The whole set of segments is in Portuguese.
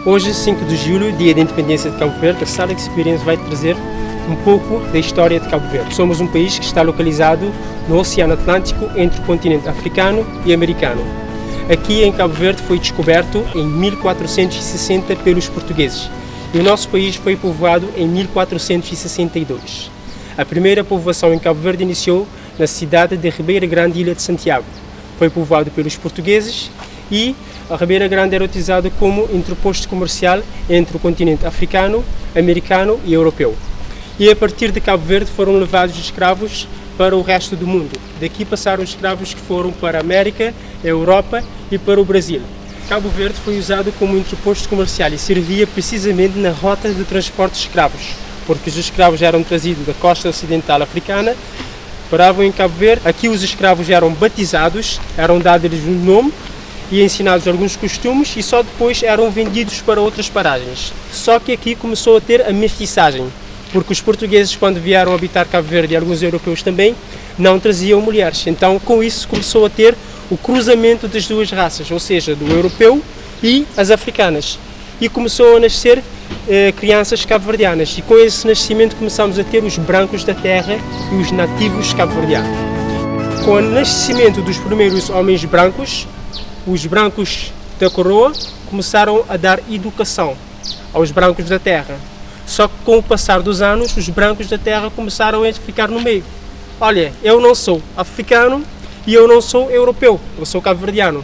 Hoje, 5 de julho, dia da independência de Cabo Verde, a Sala Experience vai trazer um pouco da história de Cabo Verde. Somos um país que está localizado no Oceano Atlântico entre o continente africano e americano. Aqui em Cabo Verde foi descoberto em 1460 pelos portugueses e o nosso país foi povoado em 1462. A primeira povoação em Cabo Verde iniciou na cidade de Ribeira Grande, Ilha de Santiago. Foi povoado pelos portugueses e a Ribeira Grande era utilizado como entreposto comercial entre o continente africano, americano e europeu. E a partir de Cabo Verde foram levados escravos para o resto do mundo. Daqui passaram os escravos que foram para a América, a Europa e para o Brasil. Cabo Verde foi usado como entreposto comercial e servia precisamente na rota de transporte de escravos, porque os escravos eram trazidos da costa ocidental africana, paravam em Cabo Verde. Aqui os escravos eram batizados, eram dados-lhes um nome e ensinados alguns costumes e só depois eram vendidos para outras paragens. Só que aqui começou a ter a mestiçagem, porque os portugueses, quando vieram habitar Cabo Verde e alguns europeus também, não traziam mulheres. Então, com isso, começou a ter o cruzamento das duas raças, ou seja, do europeu e as africanas. E começou a nascer crianças cabo-verdianas. E com esse nascimento começamos a ter os brancos da terra e os nativos cabo-verdianos. Com o nascimento dos primeiros homens brancos, os brancos da coroa começaram a dar educação aos brancos da terra. Só que com o passar dos anos, os brancos da terra começaram a ficar no meio. Olha, eu não sou africano e eu não sou europeu, eu sou cabo-verdiano.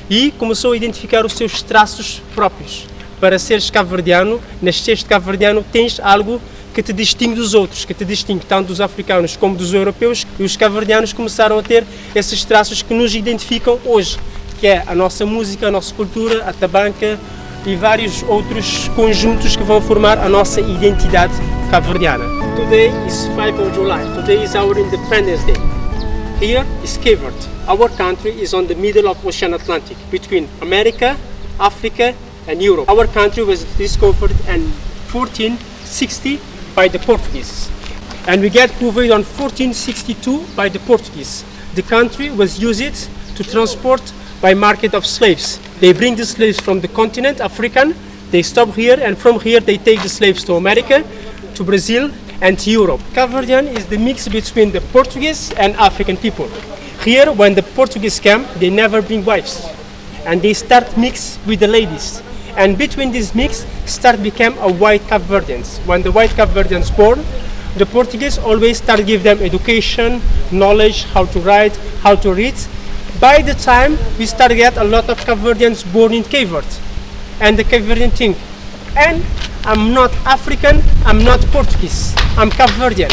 E começou a identificar os seus traços próprios. Para seres cabo-verdiano, nasceste cabo-verdiano, tens algo que te distingue dos outros, que te distingue tanto dos africanos como dos europeus. E os cabo-verdianos começaram a ter esses traços que nos identificam hoje, que é a nossa música, a nossa cultura, a tabanca e vários outros conjuntos que vão formar a nossa identidade cabo-verdiana. Today is 5 of July. Today is our Independence Day. Here is Cape Verde. Our country is on the middle of Ocean Atlantic, between America, Africa and Europe. Our country was discovered in 1460 by the Portuguese. And we get covered on 1462 by the Portuguese. The country was used to transport by market of slaves. They bring the slaves from the continent, African, they stop here, and from here they take the slaves to America, to Brazil, and to Europe. Cabo-Verdian is the mix between the Portuguese and African people. Here, when the Portuguese come, they never bring wives, and they start mix with the ladies. And between this mix, start become a white Cabo-Verdians. When the white Cabo-Verdians born, the Portuguese always start give them education, knowledge, how to write, how to read. By the time we start get a lot of Cabo-Verdians born in Cape Verde, and the Cape-Verdian think, and I'm not African, I'm not Portuguese, I'm Cape-Verdian,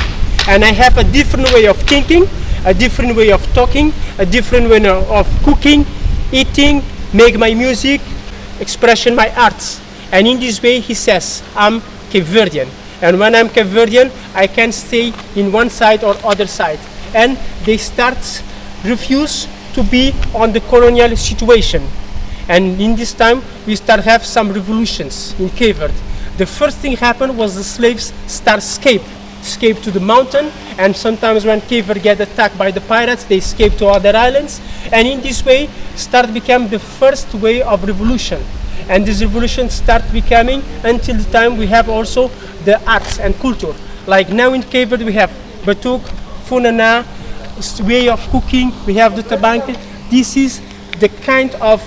and I have a different way of thinking, a different way of talking, a different way of cooking, eating, make my music, expression my arts, and in this way he says, I'm Cape-Verdian, and when I'm Cape-Verdian, I can stay in one side or other side, and they start refuse to be on the colonial situation. And in this time, we start have some revolutions in Cape Verde. The first thing happened was the slaves start escape to the mountain, and sometimes when Cape Verde get attacked by the pirates, they escape to other islands. And in this way, start become the first way of revolution. And this revolution start becoming until the time we have also the arts and culture. Like now in Cape Verde, we have batuk, funana, way of cooking, we have the tabanca. This is the kind of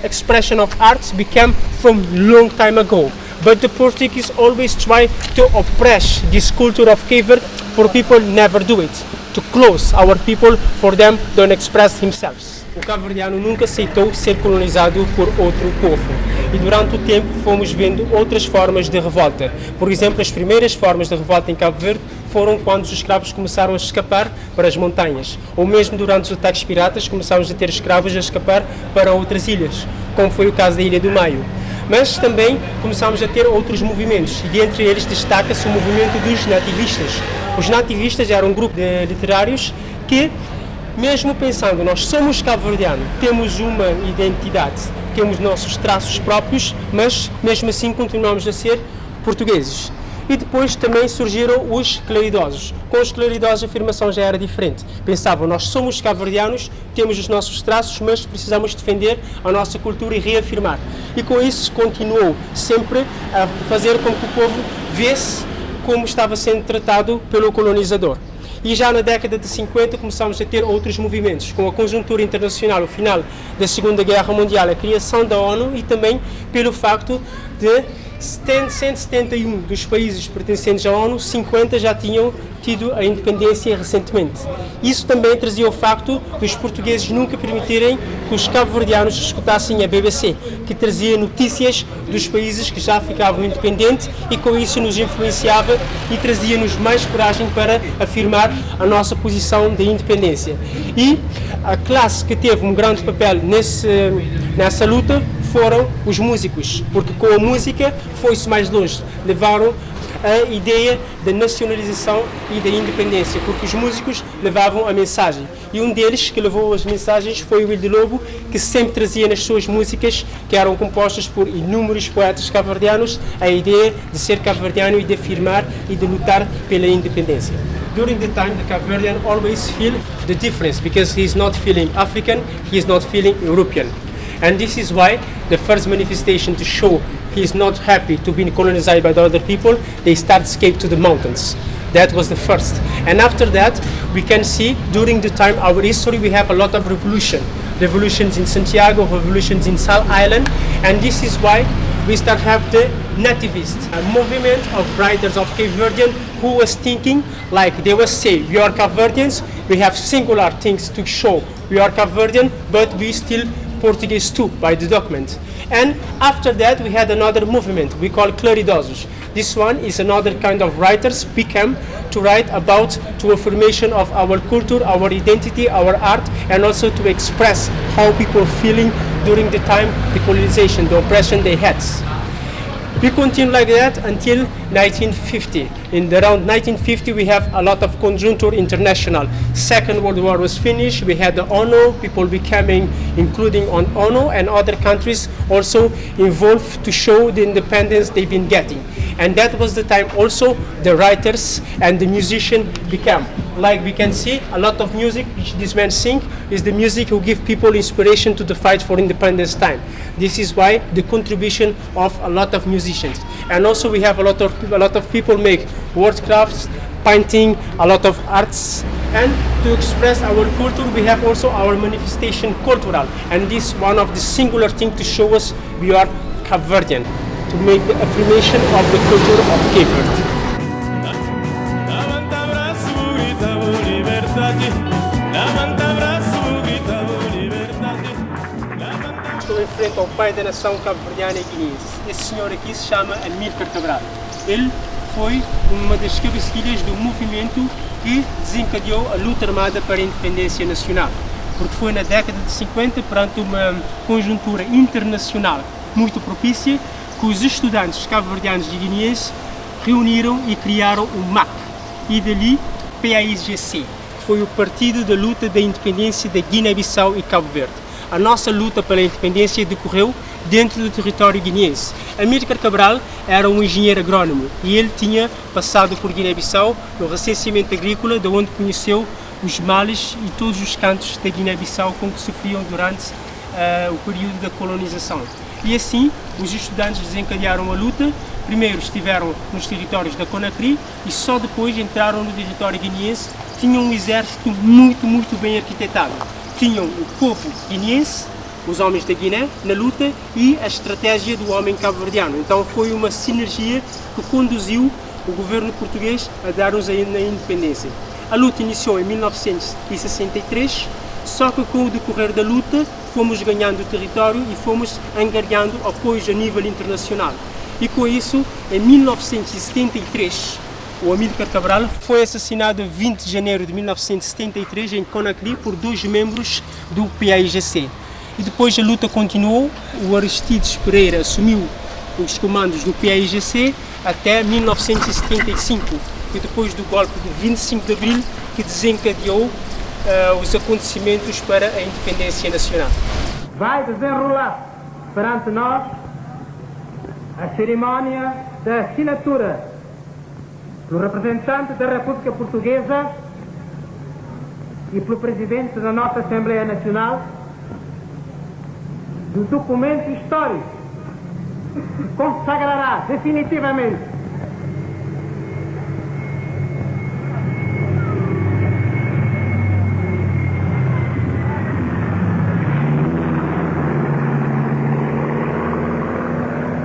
expression of arts became from long time ago. But the Portuguese always try to oppress this culture of Cape Verde, for people never do it. To close our people, for them don't express themselves. O cabo-verdiano nunca aceitou ser colonizado por outro povo. E durante o tempo fomos vendo outras formas de revolta. Por exemplo, as primeiras formas de revolta em Cabo Verde foram quando os escravos começaram a escapar para as montanhas. Ou mesmo durante os ataques piratas começámos a ter escravos a escapar para outras ilhas, como foi o caso da Ilha do Maio. Mas também começámos a ter outros movimentos, e dentre eles destaca-se o movimento dos nativistas. Os nativistas eram um grupo de literários que, mesmo pensando, nós somos cabo-verdianos, temos uma identidade, temos nossos traços próprios, mas mesmo assim continuamos a ser portugueses. E depois também surgiram os claridosos. Com os claridosos a afirmação já era diferente. Pensavam, nós somos cabo-verdianos, temos os nossos traços, mas precisamos defender a nossa cultura e reafirmar. E com isso continuou sempre a fazer com que o povo visse como estava sendo tratado pelo colonizador. E já na década de 50 começamos a ter outros movimentos, com a conjuntura internacional, o final da Segunda Guerra Mundial, a criação da ONU e também pelo facto de 171 dos países pertencentes à ONU, 50 já tinham tido a independência recentemente. Isso também trazia o facto dos portugueses nunca permitirem que os cabo-verdianos escutassem a BBC, que trazia notícias dos países que já ficavam independentes e com isso nos influenciava e trazia-nos mais coragem para afirmar a nossa posição de independência. E a classe que teve um grande papel nessa luta foram os músicos, porque com a música foi-se mais longe, levaram a ideia da nacionalização e da independência, porque os músicos levavam a mensagem. E um deles que levou as mensagens foi o Wilde Lobo, que sempre trazia nas suas músicas, que eram compostas por inúmeros poetas cabo-verdianos, a ideia de ser cabo-verdiano e de afirmar e de lutar pela independência. During the time, the Cabo-Verdian always feel the difference, because he is not feeling African, he is not feeling European. And this is why the first manifestation to show he is not happy to be colonized by the other people, they start escape to the mountains. That was the first. And after that, we can see during the time, our history, we have a lot of revolution. Revolutions in Santiago, revolutions in Sal Island, and this is why we start have the nativist, a movement of writers of Cape Verdean who was thinking like they will say, we are Cape Verdeans, we have singular things to show, we are Cape Verdean, but we still Portuguese too by the document. And after that we had another movement we call claridosos. This one is another kind of writers became to write about to affirmation of our culture, our identity, our art, and also to express how people feeling during the time the colonization, the oppression they had. We continue like that until 1950. In around 1950 we have a lot of conjunture international. Second World War was finished, we had the ONU, people becoming including on ONU and other countries also involved to show the independence they've been getting. And that was the time also the writers and the musicians became. Like we can see, a lot of music which this man sing is the music who give people inspiration to the fight for independence time. This is why the contribution of a lot of musicians. And also we have a lot of people make word crafts, painting, a lot of arts. And to express our culture, we have also our manifestation cultural. And this one of the singular thing to show us we are Cape Verdean, to make the affirmation of the culture of Cape Verde. Estou em frente ao pai da nação cabo-verdiana e guineense. Esse senhor aqui se chama Amílcar Cabral. Ele foi uma das cabecilhas do movimento que desencadeou a luta armada para a independência nacional. Porque foi na década de 50, perante uma conjuntura internacional muito propícia, que os estudantes cabo-verdianos e guineenses reuniram e criaram o MAC. E dali, PAIGC, que foi o Partido da Luta da Independência da Guiné-Bissau e Cabo Verde. A nossa luta pela independência decorreu dentro do território guineense. Amílcar Cabral era um engenheiro agrônomo e ele tinha passado por Guiné-Bissau no recenseamento agrícola, de onde conheceu os males e todos os cantos da Guiné-Bissau com que sofriam durante o período da colonização. E assim, os estudantes desencadearam a luta. Primeiro estiveram nos territórios da Conakry e só depois entraram no território guineense. Tinham um exército muito bem arquitetado. Tinham o povo guineense, os homens da Guiné, na luta e a estratégia do homem cabo-verdiano. Então foi uma sinergia que conduziu o governo português a dar-nos a independência. A luta iniciou em 1963, só que com o decorrer da luta fomos ganhando território e fomos angariando apoios a nível internacional. E com isso, em 1973, o Amílcar Cabral foi assassinado 20 de janeiro de 1973 em Conakry por 2 membros do PAIGC. E depois a luta continuou, o Aristides Pereira assumiu os comandos do PAIGC até 1975 e depois do golpe de 25 de abril que desencadeou os acontecimentos para a independência nacional. Vai desenrolar perante nós a cerimónia da assinatura pelo representante da República Portuguesa e pelo Presidente da nossa Assembleia Nacional, do documento histórico que consagrará definitivamente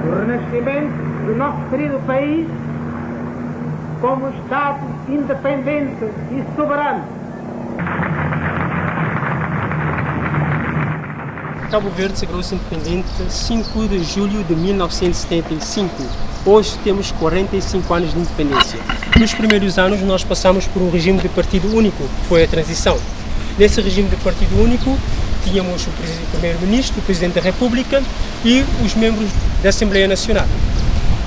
o renascimento do nosso querido país como Estado independente e soberano. Cabo Verde sagrou-se independente 5 de julho de 1975. Hoje temos 45 anos de independência. Nos primeiros anos nós passamos por um regime de partido único, que foi a transição. Nesse regime de partido único tínhamos o primeiro-ministro, o Presidente da República e os membros da Assembleia Nacional.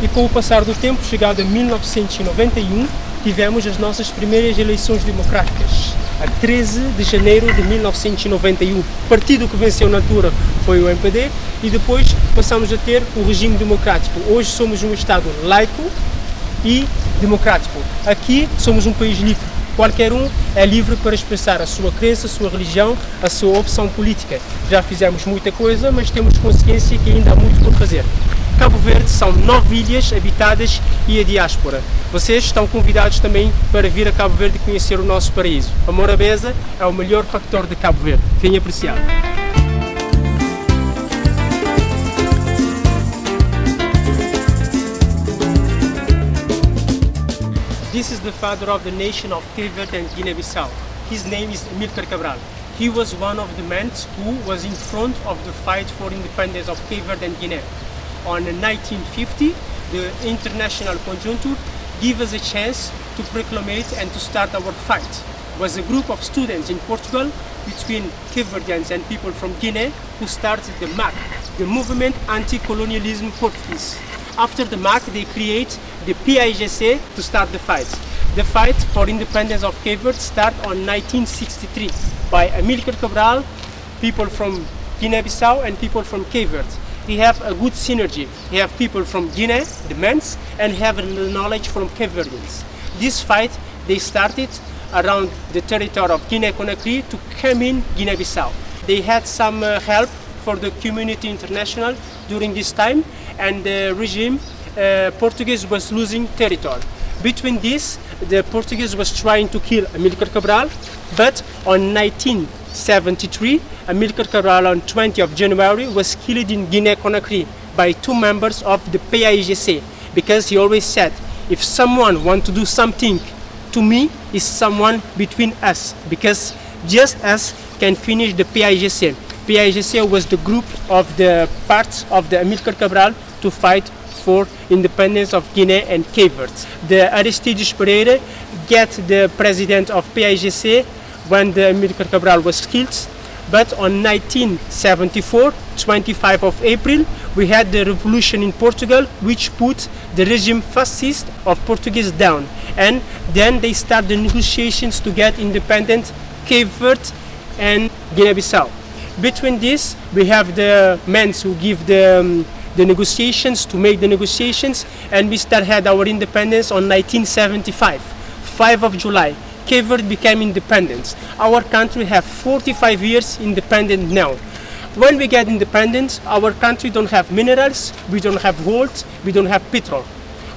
E com o passar do tempo, chegado a 1991, tivemos as nossas primeiras eleições democráticas. A 13 de janeiro de 1991. O partido que venceu na altura foi o MPD e depois passamos a ter o regime democrático. Hoje somos um Estado laico e democrático. Aqui somos um país livre. Qualquer um é livre para expressar a sua crença, a sua religião, a sua opção política. Já fizemos muita coisa, mas temos consciência que ainda há muito por fazer. Cabo Verde são 9 ilhas habitadas e a diáspora. Vocês estão convidados também para vir a Cabo Verde e conhecer o nosso paraíso. A Morabeza é o melhor factor de Cabo Verde. Venha apreciar. This is the father of the nation of Cape Verde and Guinea-Bissau. His name is Amílcar Cabral. He was one of the men who was in front of the fight for independence of Cape Verde and Guinea. On 1950, the international conjuncture gave us a chance to proclamate and to start our fight. It was a group of students in Portugal between Cape Verdeans and people from Guinea who started the MAC, the Movement Anti-Colonialism Portuguese. After the MAC, they create the PAIGC to start the fight. The fight for independence of Cape Verde started on 1963 by Amílcar Cabral, people from Guinea-Bissau and people from Cape Verde. We have a good synergy. We have people from Guinea, the Mens, and have the knowledge from Cape Verdeans. This fight, they started around the territory of Guinea-Conakry to come in Guinea-Bissau. They had some help for the community international during this time, and the regime Portuguese was losing territory. Between this, the Portuguese was trying to kill Amílcar Cabral, but on 1973, Amílcar Cabral on 20th of January was killed in Guinea-Conakry by 2 members of the PAIGC, because he always said, if someone wants to do something to me, it's someone between us, because just us can finish the PAIGC. PAIGC was the group of the parts of the Amílcar Cabral to fight for independence of Guinea and Cape Verde. The Aristides Pereira get the president of PAIGC when the Amílcar Cabral was killed, but on 1974, 25 of April, we had the revolution in Portugal, which put the regime fascist of Portuguese down, and then they start the negotiations to get independent Cape Verde and Guinea-Bissau. Between this, we have the men who give the negotiations, to make the negotiations, and we had our independence on 1975, 5 of July. Cape Verde became independent. Our country have 45 years independent now. When we get independent, our country don't have minerals, we don't have gold, we don't have petrol.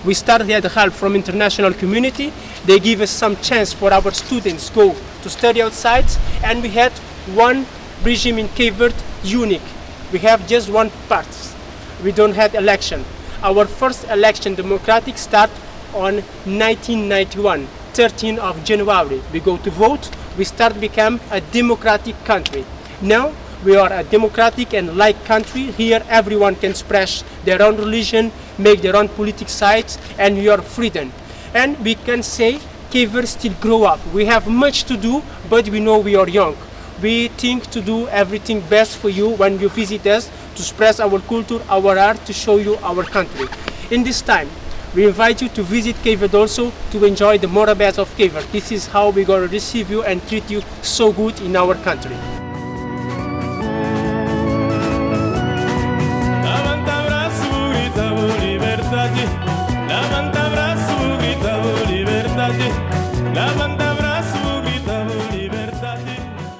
We started to get help from international community. They give us some chance for our students go to study outside, and we had one regime in Cape Verde unique. We have just one part. We don't have election. Our first election democratic start on 1991, 13th of January. We go to vote, we start to become a democratic country. Now we are a democratic and like country. Here everyone can express their own religion, make their own political sides, and we are freedom. And we can say Cape Verde still grow up. We have much to do, but we know we are young. We think to do everything best for you when you visit us, to express our culture, our art, to show you our country. In this time, we invite you to visit Cape Verde also, to enjoy the Morabeza of Cape Verde. This is how we're going to receive you and treat you so good in our country.